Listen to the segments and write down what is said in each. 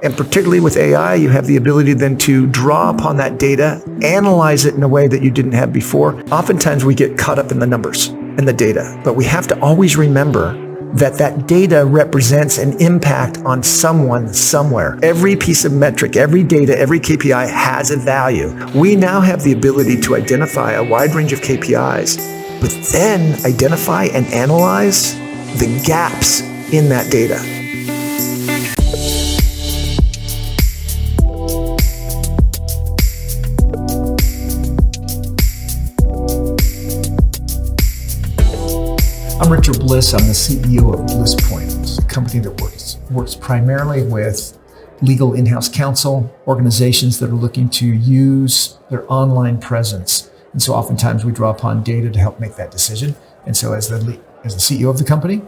And particularly with AI, you have the ability then to draw upon that data, analyze it in a way that you didn't have before. Oftentimes we get caught up in the numbers and the data, but we have to always remember that that data represents an impact on someone somewhere. Every piece of metric, every data, every KPI has a value. We now have the ability to identify a wide range of KPIs, but then identify and analyze the gaps in that data. I'm Richard Bliss. I'm the CEO of Bliss Point, a company that works primarily with legal in-house counsel, organizations that are looking to use their online presence. And so oftentimes we draw upon data to help make that decision. And so as the CEO of the company,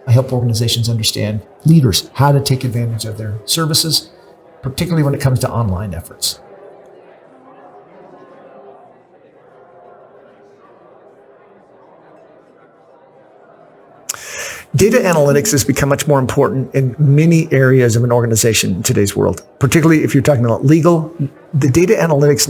I help organizations understand, leaders, how to take advantage of their services, particularly when it comes to online efforts. Data analytics has become much more important in many areas of an organization in today's world, particularly if you're talking about legal. The data analytics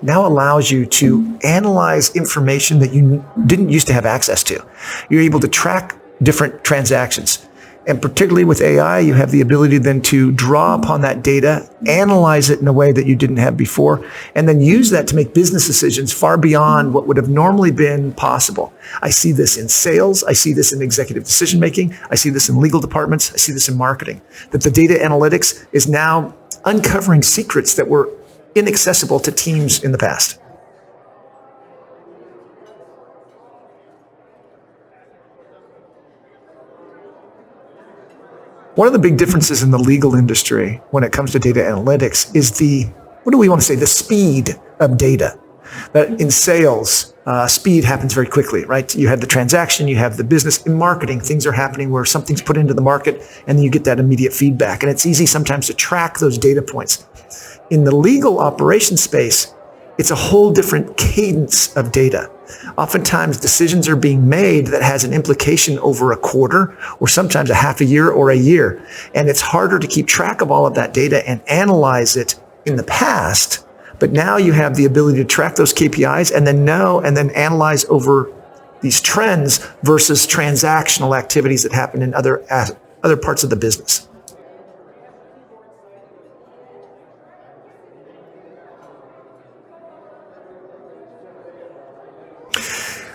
now allows you to analyze information that you didn't used to have access to. You're able to track different transactions. And particularly with AI, you have the ability then to draw upon that data, analyze it in a way that you didn't have before, and then use that to make business decisions far beyond what would have normally been possible. I see this in sales. I see this in executive decision making. I see this in legal departments. I see this in marketing, that the data analytics is now uncovering secrets that were inaccessible to teams in the past. One of the big differences in the legal industry when it comes to data analytics is the speed of data. That in sales, speed happens very quickly, right? You have the transaction, you have the business. In marketing, things are happening where something's put into the market and then you get that immediate feedback. And it's easy sometimes to track those data points. In the legal operations space, it's a whole different cadence of data. Oftentimes, decisions are being made that has an implication over a quarter or sometimes a half a year or a year. And it's harder to keep track of all of that data and analyze it in the past. But now you have the ability to track those KPIs and then analyze over these trends versus transactional activities that happen in other parts of the business.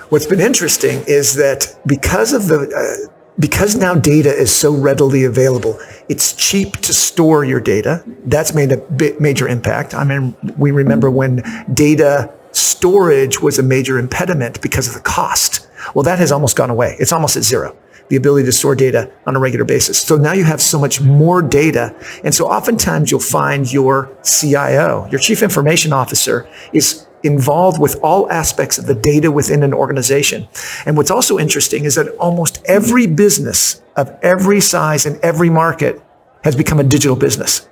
What's been interesting is that because now data is so readily available, it's cheap to store your data. That's made a major impact. I mean, we remember when data storage was a major impediment because of the cost. Well, that has almost gone away. It's almost at zero, the ability to store data on a regular basis. So now you have so much more data. And so oftentimes you'll find your CIO, your chief information officer, is involved with all aspects of the data within an organization. And what's also interesting is that almost every business of every size and every market has become a digital business.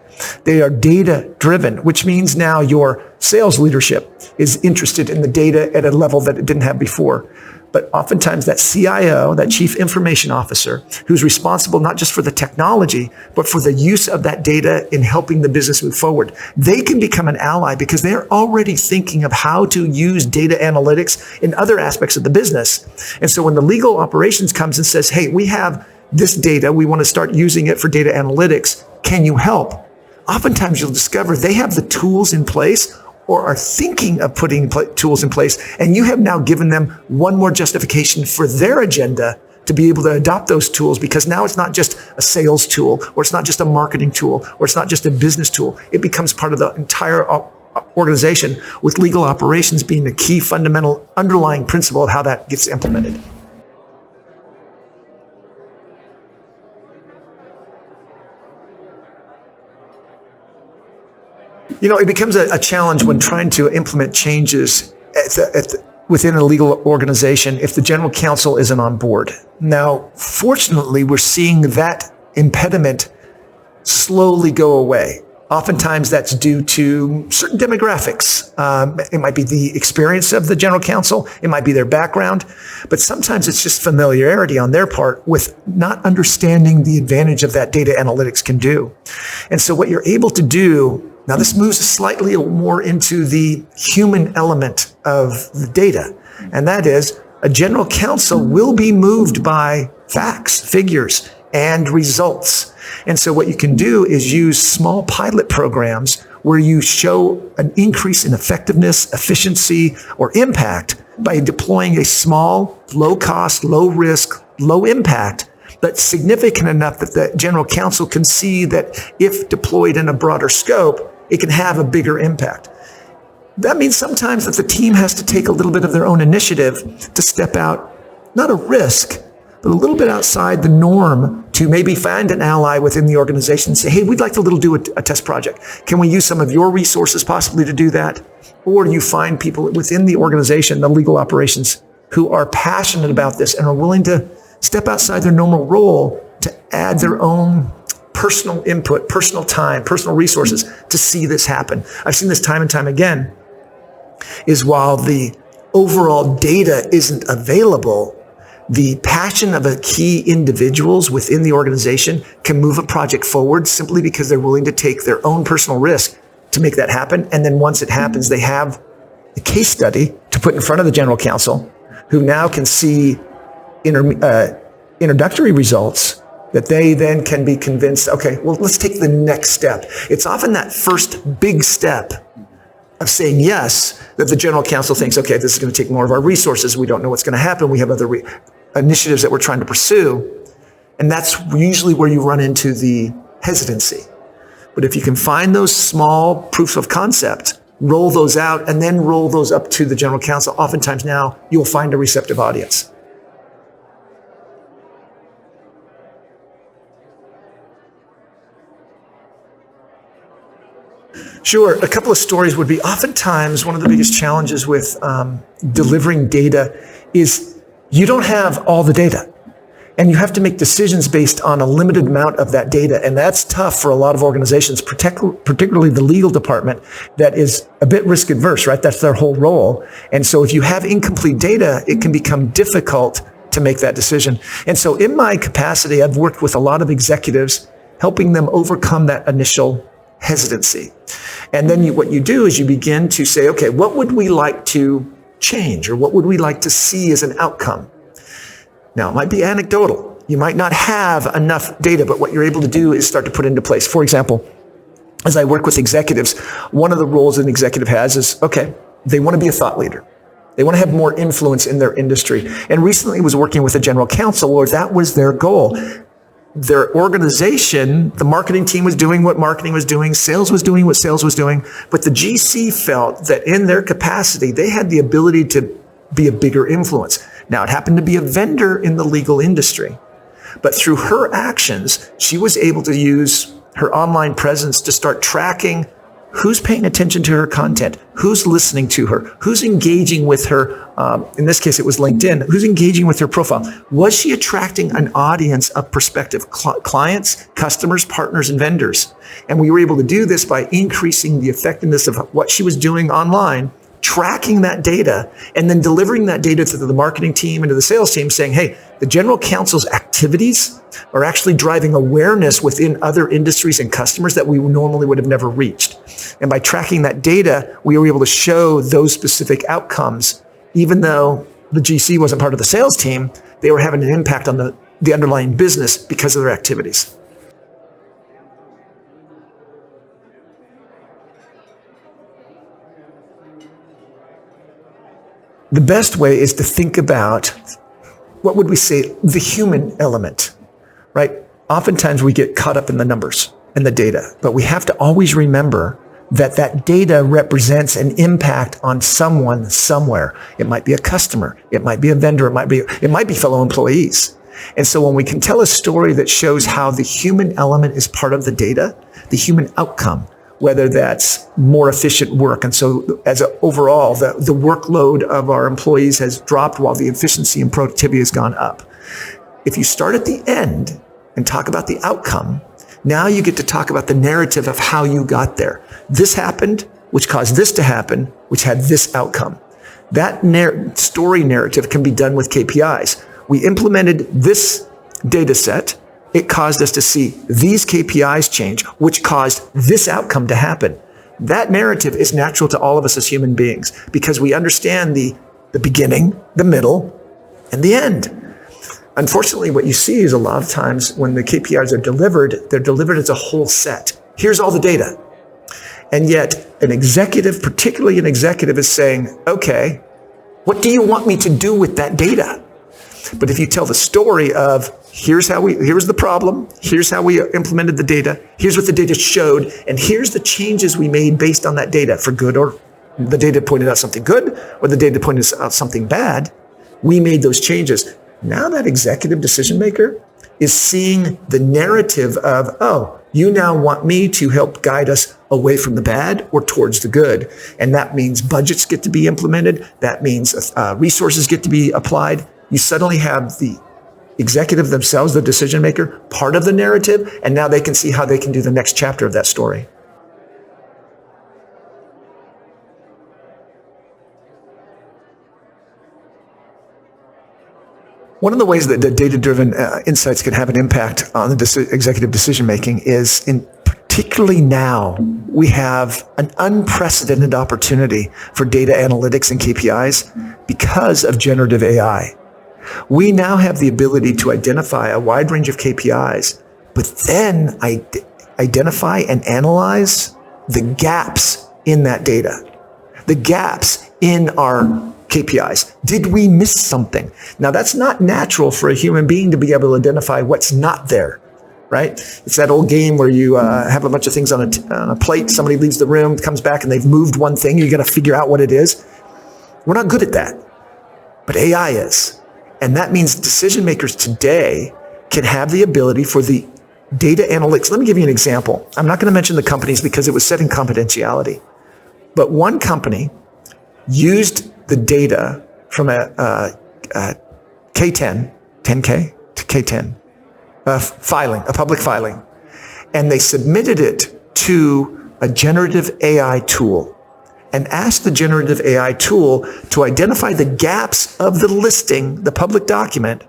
They are data driven, which means now your sales leadership is interested in the data at a level that it didn't have before. But oftentimes that CIO, that chief information officer, who's responsible not just for the technology, but for the use of that data in helping the business move forward, they can become an ally because they're already thinking of how to use data analytics in other aspects of the business. And so when the legal operations comes and says, hey, we have this data, we want to start using it for data analytics, can you help? Oftentimes you'll discover they have the tools in place or are thinking of putting tools in place, and you have now given them one more justification for their agenda to be able to adopt those tools, because now it's not just a sales tool, or it's not just a marketing tool, or it's not just a business tool. It becomes part of the entire organization, with legal operations being the key fundamental underlying principle of how that gets implemented. You know, it becomes a challenge when trying to implement changes within a legal organization if the general counsel isn't on board. Now, fortunately, we're seeing that impediment slowly go away. Oftentimes that's due to certain demographics. It might be the experience of the general counsel. It might be their background. But sometimes it's just familiarity on their part with not understanding the advantage of that data analytics can do. And so what you're able to do, now this moves slightly more into the human element of the data. And that is a general counsel will be moved by facts, figures, and results. And so what you can do is use small pilot programs where you show an increase in effectiveness, efficiency, or impact by deploying a small, low cost, low risk, low impact, but significant enough that the general counsel can see that if deployed in a broader scope, it can have a bigger impact. That means sometimes that the team has to take a little bit of their own initiative to step out, not a risk, but a little bit outside the norm to maybe find an ally within the organization and say, hey, we'd like to do a test project. Can we use some of your resources possibly to do that? Or you find people within the organization, the legal operations, who are passionate about this and are willing to step outside their normal role to add their own personal input, personal time, personal resources to see this happen. I've seen this time and time again, is while the overall data isn't available, the passion of a key individuals within the organization can move a project forward simply because they're willing to take their own personal risk to make that happen. And then once it happens, they have a case study to put in front of the general counsel, who now can see introductory results that they then can be convinced, okay, well, let's take the next step. It's often that first big step of saying yes that the general counsel thinks, okay, this is going to take more of our resources. We don't know what's going to happen. We have other initiatives that we're trying to pursue. And that's usually where you run into the hesitancy. But if you can find those small proofs of concept, roll those out, and then roll those up to the general counsel, oftentimes now you'll find a receptive audience. Sure. A couple of stories would be, oftentimes one of the biggest challenges with delivering data is you don't have all the data, and you have to make decisions based on a limited amount of that data. And that's tough for a lot of organizations, particularly the legal department that is a bit risk adverse, right? That's their whole role. And so if you have incomplete data, it can become difficult to make that decision. And so in my capacity, I've worked with a lot of executives, helping them overcome that initial hesitancy. And then what you do is you begin to say, okay, what would we like to change, or what would we like to see as an outcome? Now, it might be anecdotal. You might not have enough data, but what you're able to do is start to put into place. For example, as I work with executives, one of the roles an executive has is, okay, they want to be a thought leader. They want to have more influence in their industry. And recently was working with a general counsel where that was their goal. Their organization, the marketing team was doing what marketing was doing, sales was doing what sales was doing, but the GC felt that in their capacity, they had the ability to be a bigger influence. Now, it happened to be a vendor in the legal industry, but through her actions, she was able to use her online presence to start tracking who's paying attention to her content, who's listening to her, who's engaging with her. In this case, it was LinkedIn. Who's engaging with her profile? Was she attracting an audience of prospective clients, customers, partners, and vendors? And we were able to do this by increasing the effectiveness of what she was doing online, tracking that data, and then delivering that data to the marketing team and to the sales team saying, hey, the general counsel's activities are actually driving awareness within other industries and customers that we normally would have never reached. And by tracking that data, we were able to show those specific outcomes. Even though the GC wasn't part of the sales team, they were having an impact on the underlying business because of their activities. The best way is to think about, what would we say, the human element, right? Oftentimes we get caught up in the numbers and the data, but we have to always remember that that data represents an impact on someone somewhere. It might be a customer, it might be a vendor, it might be fellow employees. And so when we can tell a story that shows how the human element is part of the data, the human outcome, whether that's more efficient work. And so as overall, the workload of our employees has dropped while the efficiency and productivity has gone up. If you start at the end and talk about the outcome, Now you get to talk about the narrative of how you got there. This happened, which caused this to happen, which had this outcome. That story narrative can be done with KPIs. We implemented this data set. It caused us to see these KPIs change, which caused this outcome to happen. That narrative is natural to all of us as human beings because we understand the beginning, the middle, and the end. Unfortunately, what you see is a lot of times when the KPIs are delivered, they're delivered as a whole set. Here's all the data. And yet an executive, particularly an executive, is saying, okay, what do you want me to do with that data? But if you tell the story of here's the problem, here's how we implemented the data, here's what the data showed, and here's the changes we made based on that data for good, or the data pointed out something good, or the data pointed out something bad, we made those changes. Now that executive decision maker is seeing the narrative of, oh, you now want me to help guide us away from the bad or towards the good. And that means budgets get to be implemented. That means resources get to be applied. You suddenly have the executive themselves, the decision maker, part of the narrative, and now they can see how they can do the next chapter of that story. One of the ways that the data-driven insights can have an impact on the executive decision-making is, particularly now, we have an unprecedented opportunity for data analytics and KPIs because of generative AI. We now have the ability to identify a wide range of KPIs, but then identify and analyze the gaps in that data, the gaps in our KPIs. Did we miss something? Now, that's not natural for a human being to be able to identify what's not there, right? It's that old game where you have a bunch of things on a plate. Somebody leaves the room, comes back, and they've moved one thing. You got to figure out what it is. We're not good at that, but AI is. And that means decision makers today can have the ability for the data analytics. Let me give you an example. I'm not going to mention the companies because it was set in confidentiality. But one company used the data from a K10, 10K to K10 filing, a public filing, and they submitted it to a generative AI tool and asked the generative AI tool to identify the gaps of the listing, the public document,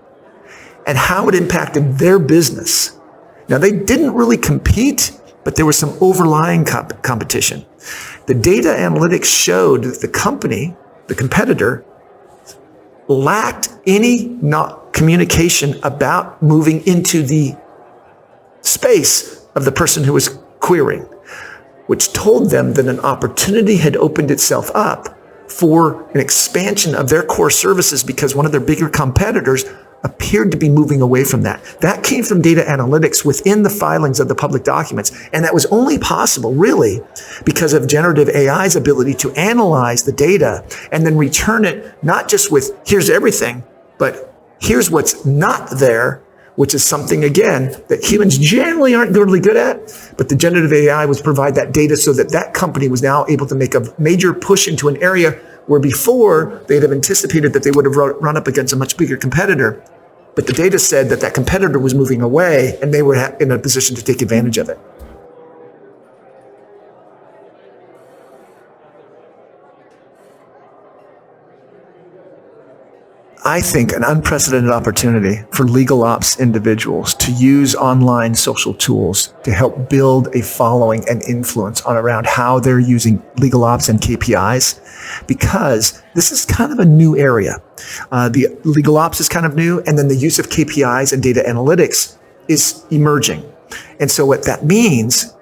and how it impacted their business. Now, they didn't really compete, but there was some overlying competition. The data analytics showed that the company, the competitor, lacked any communication about moving into the space of the person who was querying, which told them that an opportunity had opened itself up for an expansion of their core services because one of their bigger competitors appeared to be moving away from that. That came from data analytics within the filings of the public documents. And that was only possible, really, because of generative AI's ability to analyze the data and then return it not just with, here's everything, but here's what's not there, which is something, again, that humans generally aren't really good at. But the generative AI would provide that data so that that company was now able to make a major push into an area where before they'd have anticipated that they would have run up against a much bigger competitor. But the data said that that competitor was moving away and they were in a position to take advantage of it. I think an unprecedented opportunity for legal ops individuals to use online social tools to help build a following and influence on around how they're using legal ops and KPIs, because this is kind of a new area. The legal ops is kind of new, and then the use of KPIs and data analytics is emerging. And so what that means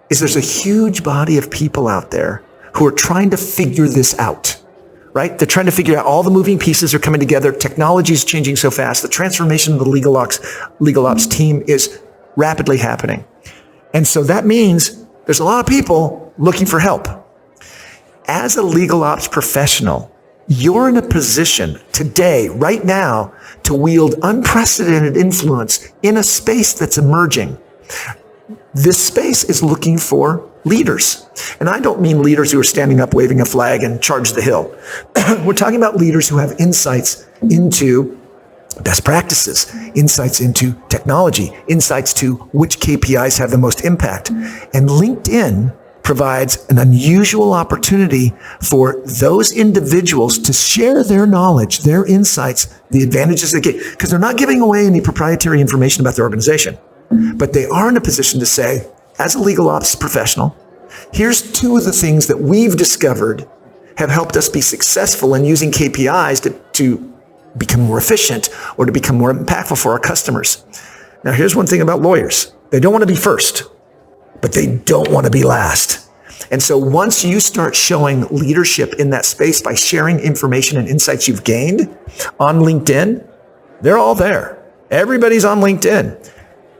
is there's a huge body of people out there who are trying to figure this out. Right? They're trying to figure out all the moving pieces are coming together. Technology is changing so fast. The transformation of the legal ops team is rapidly happening. And so that means there's a lot of people looking for help. As a legal ops professional, you're in a position today, right now, to wield unprecedented influence in a space that's emerging. This space is looking for leaders. And I don't mean leaders who are standing up, waving a flag and charge the hill. We're talking about leaders who have insights into best practices, insights into technology, insights to which KPIs have the most impact. And LinkedIn provides an unusual opportunity for those individuals to share their knowledge, their insights, the advantages they get, because they're not giving away any proprietary information about their organization, but they are in a position to say, as a legal ops professional, here's 2 of the things that we've discovered have helped us be successful in using KPIs to become more efficient or to become more impactful for our customers. Now, here's one thing about lawyers. They don't want to be first, but they don't want to be last. And so once you start showing leadership in that space by sharing information and insights you've gained on LinkedIn, they're all there. Everybody's on LinkedIn.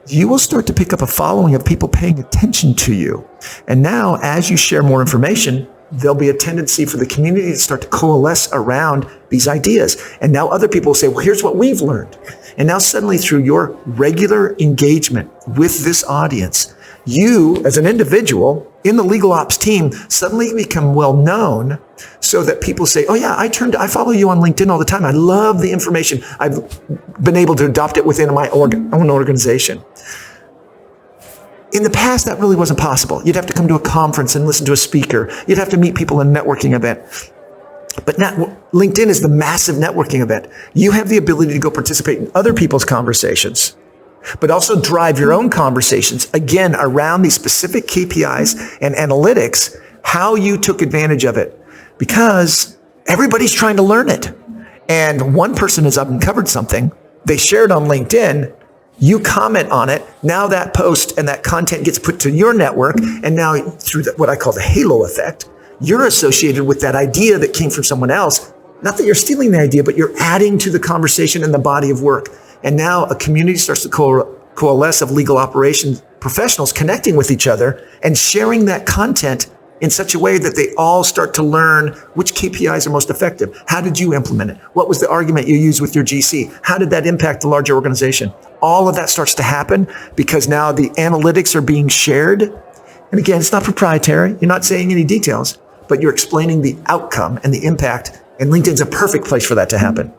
You will start to pick up a following of people paying attention to you. And now, as you share more information, there'll be a tendency for the community to start to coalesce around these ideas. And now other people will say, well, here's what we've learned. And now suddenly through your regular engagement with this audience, you as an individual in the legal ops team suddenly become well known so that people say, oh yeah, I follow you on LinkedIn all the time. I love the information. I've been able to adopt it within my own organization. In the past, that really wasn't possible. You'd have to come to a conference and listen to a speaker. You'd have to meet people in a networking event. But now LinkedIn is the massive networking event. You have the ability to go participate in other people's conversations, but also drive your own conversations, again, around these specific KPIs and analytics, how you took advantage of it. Because everybody's trying to learn it. And one person has uncovered something. They share it on LinkedIn. You comment on it. Now that post and that content gets put to your network. And now through what I call the halo effect, you're associated with that idea that came from someone else. Not that you're stealing the idea, but you're adding to the conversation and the body of work. And now a community starts to coalesce of legal operations professionals connecting with each other and sharing that content in such a way that they all start to learn which KPIs are most effective. How did you implement it? What was the argument you used with your GC? How did that impact the larger organization? All of that starts to happen because now the analytics are being shared. And again, it's not proprietary. You're not saying any details, but you're explaining the outcome and the impact. And LinkedIn's a perfect place for that to happen.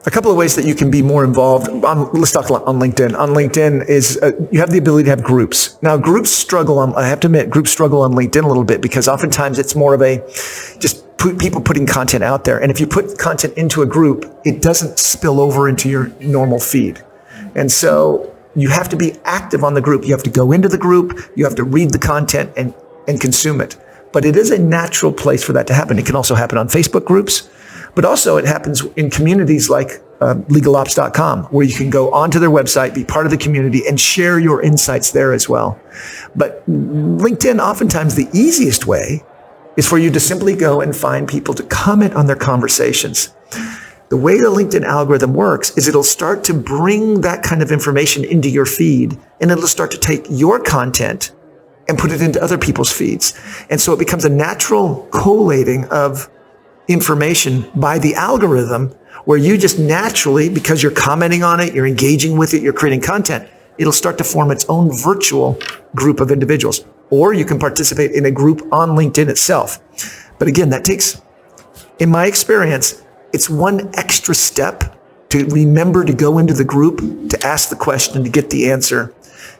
A couple of ways that you can be more involved. Let's talk on LinkedIn. On LinkedIn is you have the ability to have groups. Now, groups struggle on, I have to admit, groups struggle on LinkedIn a little bit because oftentimes it's more of a just people putting content out there. And if you put content into a group, it doesn't spill over into your normal feed. And so you have to be active on the group. You have to go into the group. You have to read the content and consume it. But it is a natural place for that to happen. It can also happen on Facebook groups. But also it happens in communities like legalops.com, where you can go onto their website, be part of the community, and share your insights there as well. But LinkedIn, oftentimes the easiest way is for you to simply go and find people to comment on their conversations. The way the LinkedIn algorithm works is it'll start to bring that kind of information into your feed, and it'll start to take your content and put it into other people's feeds. And so it becomes a natural collating of information by the algorithm where you just naturally, because you're commenting on it, you're engaging with it, you're creating content, it'll start to form its own virtual group of individuals. Or you can participate in a group on LinkedIn itself. But again, that takes, in my experience, it's one extra step to remember to go into the group, to ask the question, to get the answer.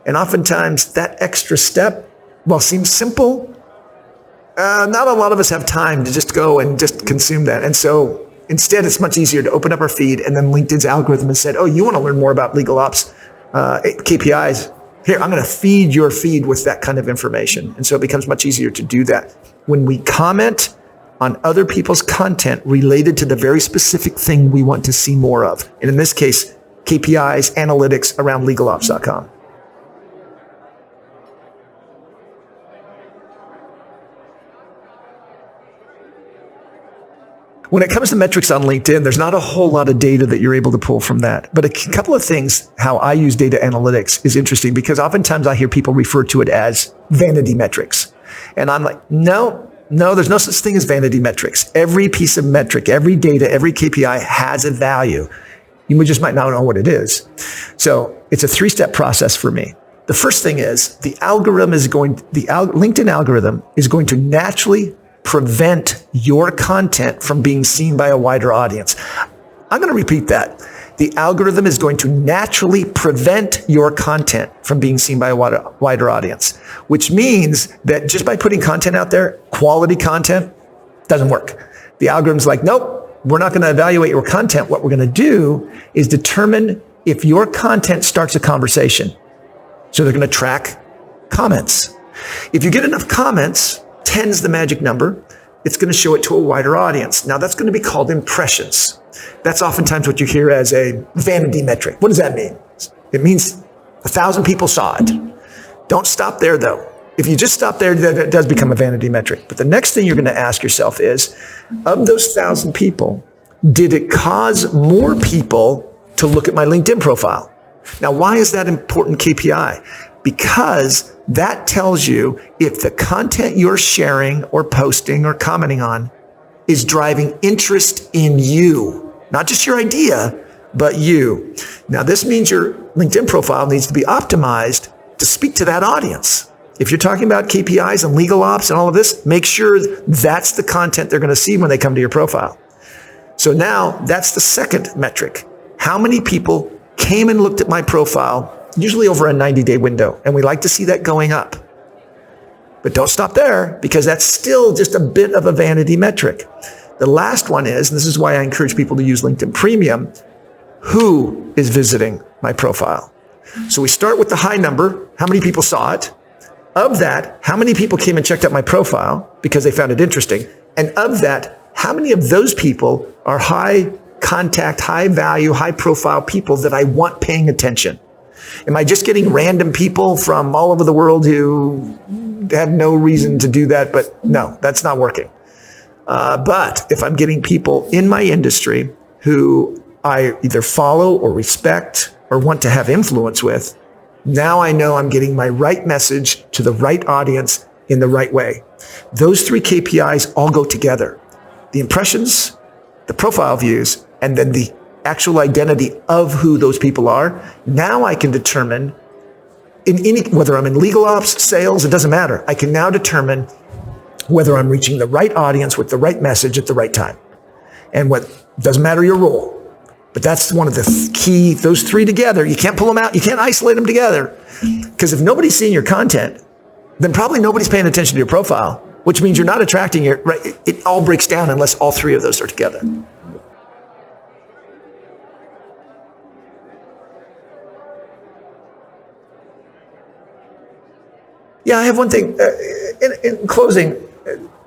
And oftentimes that extra step, while seems simple, not a lot of us have time to just go and just consume that. And so instead, it's much easier to open up our feed, and then LinkedIn's algorithm has said, oh, you want to learn more about legal ops KPIs? Here, I'm going to feed your feed with that kind of information. And so it becomes much easier to do that. When we comment on other people's content related to the very specific thing we want to see more of, and in this case, KPIs, analytics around legalops.com. When it comes to metrics on LinkedIn, there's not a whole lot of data that you're able to pull from that. But a couple of things, how I use data analytics is interesting because oftentimes I hear people refer to it as vanity metrics. And I'm like, no, there's no such thing as vanity metrics. Every piece of metric, every data, every KPI has a value. You just might not know what it is. So it's a 3-step process for me. The first thing is the LinkedIn algorithm is going to naturally prevent your content from being seen by a wider audience. I'm going to repeat that. The algorithm is going to naturally prevent your content from being seen by a wider audience, which means that just by putting content out there, quality content doesn't work. The algorithm's like, nope, we're not going to evaluate your content. What we're going to do is determine if your content starts a conversation. So they're going to track comments. If you get enough comments, 10's the magic number, it's going to show it to a wider audience. Now that's going to be called impressions. That's oftentimes what you hear as a vanity metric. What does that mean? It means 1,000 people saw it. Don't stop there though. If you just stop there, then it does become a vanity metric. But the next thing you're going to ask yourself is, of those 1,000 people, did it cause more people to look at my LinkedIn profile? Now, why is that important KPI? Because that tells you if the content you're sharing or posting or commenting on is driving interest in you, not just your idea, but you. Now, this means your LinkedIn profile needs to be optimized to speak to that audience. If you're talking about KPIs and legal ops and all of this, make sure that's the content they're going to see when they come to your profile. So now that's the second metric. How many people came and looked at my profile, usually over a 90-day window, and we like to see that going up. But don't stop there, because that's still just a bit of a vanity metric. The last one is, and this is why I encourage people to use LinkedIn Premium, who is visiting my profile? So we start with the high number, how many people saw it? Of that, how many people came and checked out my profile because they found it interesting? And of that, how many of those people are high contact, high value, high profile people that I want paying attention? Am I just getting random people from all over the world who have no reason to do that? But no, that's not working. But if I'm getting people in my industry who I either follow or respect or want to have influence with, now I know I'm getting my right message to the right audience in the right way. Those three KPIs all go together. The impressions, the profile views, and then the actual identity of who those people are. Now I can determine, whether I'm in legal ops, sales, it doesn't matter. I can now determine whether I'm reaching the right audience with the right message at the right time. And what doesn't matter your role. But that's one of the key, those three together. You can't pull them out. You can't isolate them together. Because if nobody's seeing your content, then probably nobody's paying attention to your profile, which means you're not attracting your, right? It all breaks down unless all three of those are together. Yeah, I have one thing. In closing,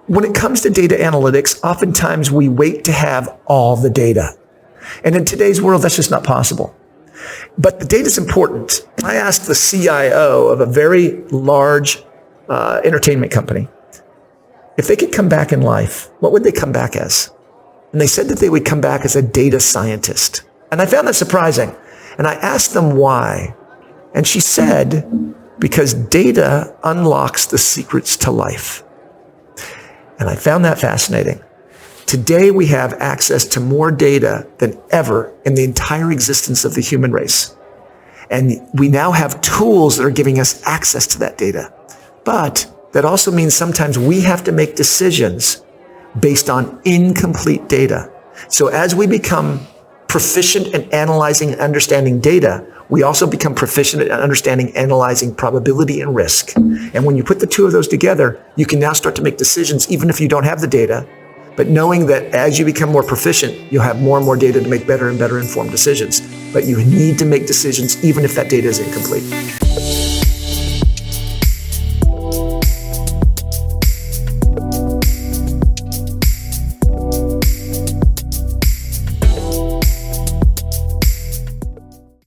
when it comes to data analytics, oftentimes we wait to have all the data. And in today's world, that's just not possible. But the data is important. I asked the CIO of a very large entertainment company, if they could come back in life, what would they come back as? And they said that they would come back as a data scientist. And I found that surprising. And I asked them why. And she said, because data unlocks the secrets to life. And I found that fascinating. Today, we have access to more data than ever in the entire existence of the human race. And we now have tools that are giving us access to that data. But that also means sometimes we have to make decisions based on incomplete data. So as we become proficient in analyzing and understanding data, we also become proficient at understanding, analyzing probability and risk. And when you put the two of those together, you can now start to make decisions even if you don't have the data, but knowing that as you become more proficient, you'll have more and more data to make better and better informed decisions. But you need to make decisions even if that data is incomplete.